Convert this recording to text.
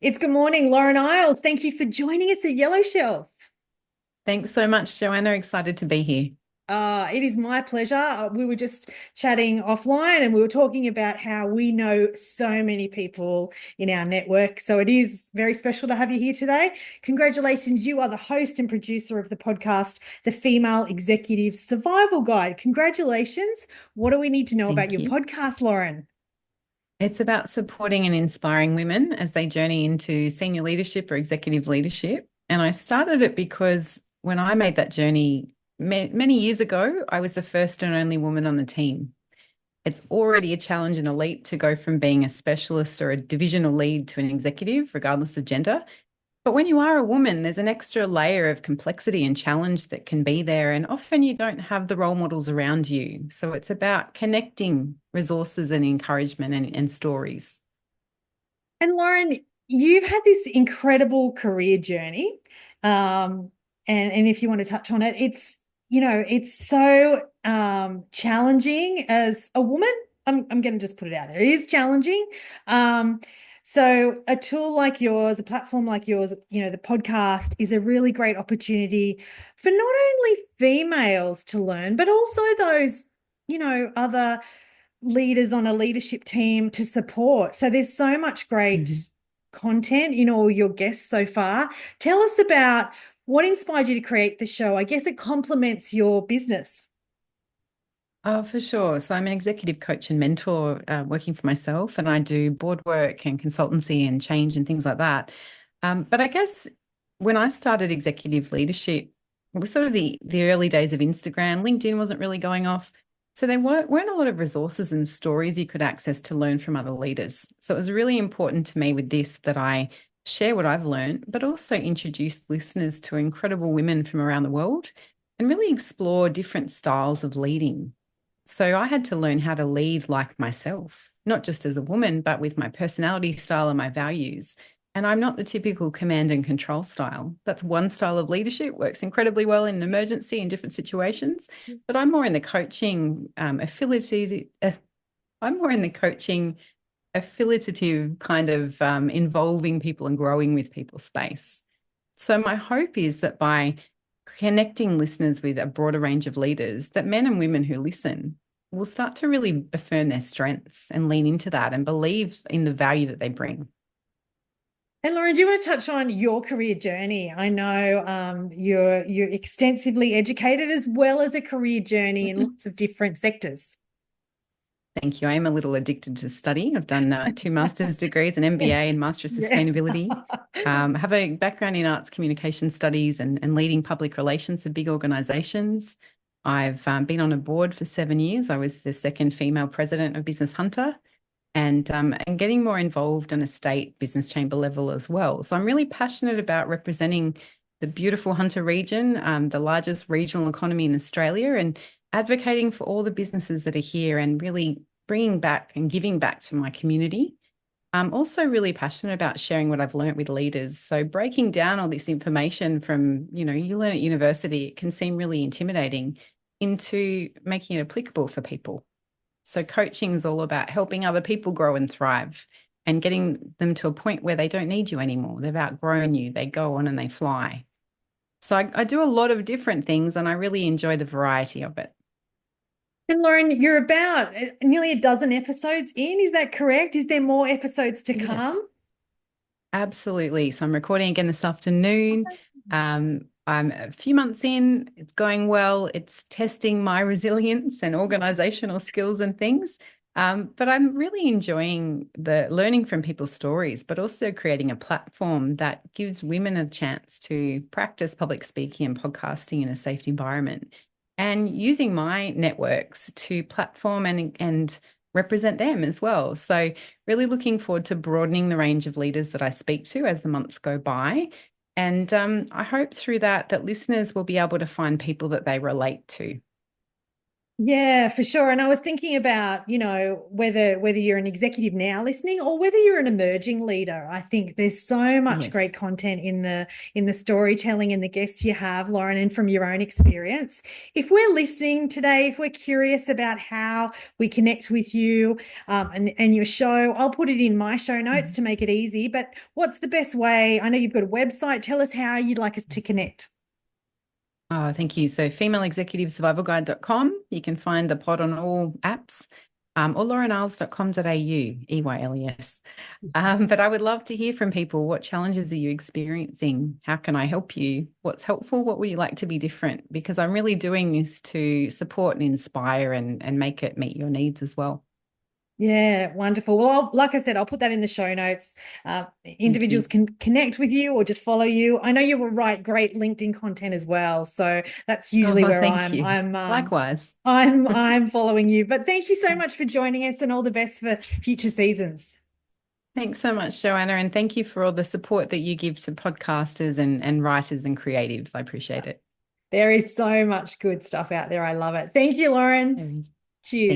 It's good morning, Lauren Eyles. Thank you for joining us at Yellow Shelf. Thanks so much, Joanna. Excited to be here. It is my pleasure. We were just chatting offline and we were talking about how we know so many people in our network. So it is very special to have you here today. Congratulations. You are the host and producer of the podcast, The Female Executive Survival Guide. Congratulations. What do we need to know about Thank your you. podcast, Lauren? It's about supporting and inspiring women as they journey into senior leadership or executive leadership. And I started it because when I made that journey many years ago, I was the first and only woman on the team. It's already a challenge and a leap to go from being a specialist or a divisional lead to an executive, regardless of gender. But when you are a woman, there's an extra layer of complexity and challenge that can be there. And often you don't have the role models around you. So it's about connecting resources and encouragement and stories. And Lauren, you've had this incredible career journey. Um, and if you want to touch on it, it's so challenging as a woman. I'm going to just put it out there. It is challenging. Um, so a tool like yours, a platform like yours, the podcast is a really great opportunity for not only females to learn, but also those, other leaders on a leadership team to support. So there's so much great Mhm. content in all your guests so far. Tell us about what inspired you to create the show. I guess it complements your business. Oh, for sure. So I'm an executive coach and mentor working for myself, and I do board work and consultancy and change and things like that. But I guess when I started executive leadership, it was sort of the early days of Instagram. LinkedIn wasn't really going off. So there weren't a lot of resources and stories you could access to learn from other leaders. So it was really important to me with this that I share what I've learned, but also introduce listeners to incredible women from around the world and really explore different styles of leading. So I had to learn how to lead like myself, not just as a woman, but with my personality style and my values. And I'm not the typical command and control style. That's one style of leadership, works incredibly well in an emergency in different situations. But I'm more in the coaching I'm more in the coaching affiliative kind of involving people and growing with people space. So my hope is that by connecting listeners with a broader range of leaders, that men and women who listen will start to really affirm their strengths and lean into that and believe in the value that they bring. And Lauren, do you want to touch on your career journey? I know you're extensively educated as well as a career journey in lots of different sectors. Thank you. I am a little addicted to study. I've done two master's degrees, an MBA and Master of Yeah. Sustainability. I have a background in arts communication studies and leading public relations for big organisations. I've been on a board for 7 years. I was the second female president of Business Hunter and getting more involved on a state business chamber level as well. So I'm really passionate about representing the beautiful Hunter region, the largest regional economy in Australia, and advocating for all the businesses that are here and really bringing back and giving back to my community. I'm also really passionate about sharing what I've learned with leaders. So breaking down all this information from, you learn at university, it can seem really intimidating into making it applicable for people. So coaching is all about helping other people grow and thrive and getting them to a point where they don't need you anymore. They've outgrown you. They go on and they fly. So I do a lot of different things and I really enjoy the variety of it. And Lauren, you're about nearly a dozen episodes in. Is that correct? Is there more episodes to Yes, come? absolutely. So I'm recording again this afternoon. I'm a few months in. It's going well. It's testing my resilience and organizational skills and things. But I'm really enjoying the learning from people's stories, but also creating a platform that gives women a chance to practice public speaking and podcasting in a safe environment and using my networks to platform and represent them as well. So really looking forward to broadening the range of leaders that I speak to as the months go by. And I hope through that listeners will be able to find people that they relate to. Yeah, for sure. And I was thinking about, whether you're an executive now listening or whether you're an emerging leader. I think there's so much Yes. great content in the storytelling and the guests you have, Lauren, and from your own experience. If we're listening today, if we're curious about how we connect with you and your show, I'll put it in my show notes to make it easy. But what's the best way? I know you've got a website. Tell us how you'd like us to connect. Oh, thank you. So femaleexecutivesurvivalguide.com. You can find the pod on all apps, or laureneyles.com.au, EYLES. But I would love to hear from people. What challenges are you experiencing? How can I help you? What's helpful? What would you like to be different? Because I'm really doing this to support and inspire and make it meet your needs as well. Yeah, wonderful. Well, like I said, I'll put that in the show notes. Thank Individuals you. can connect with you or just follow you. I know you will write great LinkedIn content as well, so that's usually Oh, where thank I'm you. I'm Likewise. I'm following you. But thank you so much for joining us, and all the best for future seasons. Thanks so much, Joanna. And thank you for all the support that you give to podcasters and writers and creatives. I appreciate it. There is so much good stuff out there. I love it. Thank you, Lauren. There is. Cheers.